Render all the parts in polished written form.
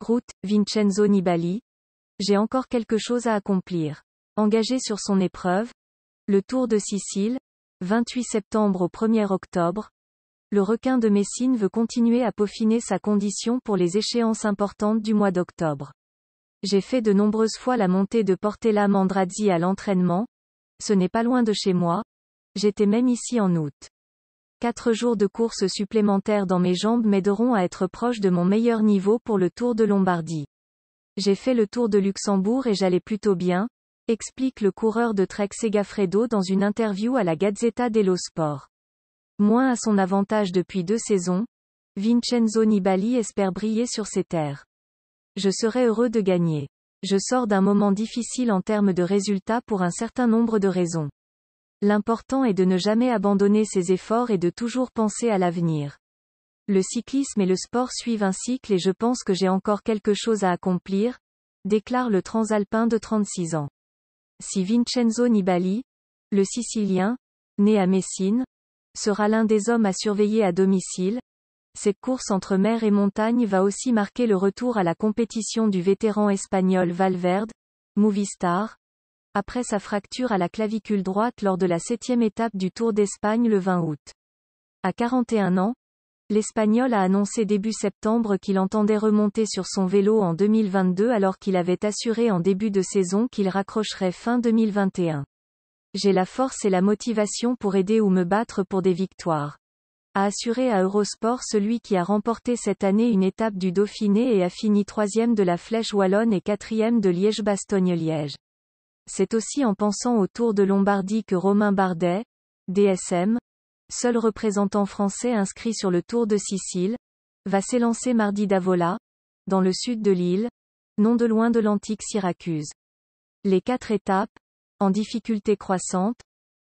Route, Vincenzo Nibali. J'ai encore quelque chose à accomplir. Engagé sur son épreuve, le Tour de Sicile, 28 septembre au 1er octobre, le requin de Messine veut continuer à peaufiner sa condition pour les échéances importantes du mois d'octobre. J'ai fait de nombreuses fois la montée de Portella Mandrazzi à l'entraînement. Ce n'est pas loin de chez moi. J'étais même ici en août. 4 jours de course supplémentaires dans mes jambes m'aideront à être proche de mon meilleur niveau pour le Tour de Lombardie. J'ai fait le Tour de Luxembourg et j'allais plutôt bien, explique le coureur de Trek Segafredo dans une interview à la Gazzetta dello Sport. Moins à son avantage depuis 2 saisons, Vincenzo Nibali espère briller sur ses terres. Je serais heureux de gagner. Je sors d'un moment difficile en termes de résultats pour un certain nombre de raisons. L'important est de ne jamais abandonner ses efforts et de toujours penser à l'avenir. Le cyclisme et le sport suivent un cycle et je pense que j'ai encore quelque chose à accomplir, déclare le transalpin de 36 ans. Si Vincenzo Nibali, le Sicilien, né à Messine, sera l'un des hommes à surveiller à domicile, cette course entre mer et montagne va aussi marquer le retour à la compétition du vétéran espagnol Valverde, Movistar, après sa fracture à la clavicule droite lors de la 7e étape du Tour d'Espagne le 20 août. À 41 ans, l'Espagnol a annoncé début septembre qu'il entendait remonter sur son vélo en 2022 alors qu'il avait assuré en début de saison qu'il raccrocherait fin 2021. J'ai la force et la motivation pour aider ou me battre pour des victoires, a assuré à Eurosport celui qui a remporté cette année une étape du Dauphiné et a fini 3e de la Flèche Wallonne et 4e de Liège-Bastogne-Liège. C'est aussi en pensant au Tour de Lombardie que Romain Bardet, DSM, seul représentant français inscrit sur le Tour de Sicile, va s'élancer mardi d'Avola, dans le sud de l'île, non de loin de l'antique Syracuse. Les 4 étapes, en difficulté croissante,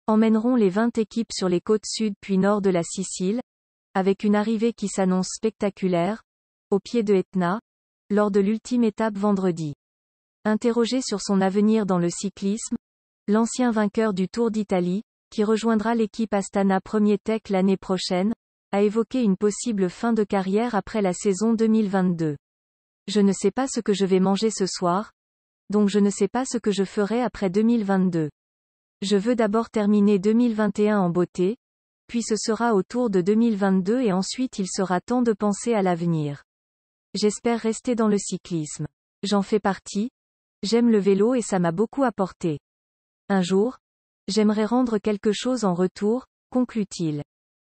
emmèneront les 20 équipes sur les côtes sud puis nord de la Sicile, avec une arrivée qui s'annonce spectaculaire, au pied de Etna, lors de l'ultime étape vendredi. Interrogé sur son avenir dans le cyclisme, l'ancien vainqueur du Tour d'Italie, qui rejoindra l'équipe Astana Premier Tech l'année prochaine, a évoqué une possible fin de carrière après la saison 2022. Je ne sais pas ce que je vais manger ce soir, donc je ne sais pas ce que je ferai après 2022. Je veux d'abord terminer 2021 en beauté, puis ce sera au tour de 2022 et ensuite il sera temps de penser à l'avenir. J'espère rester dans le cyclisme. J'en fais partie. J'aime le vélo et ça m'a beaucoup apporté. Un jour, j'aimerais rendre quelque chose en retour, conclut-il.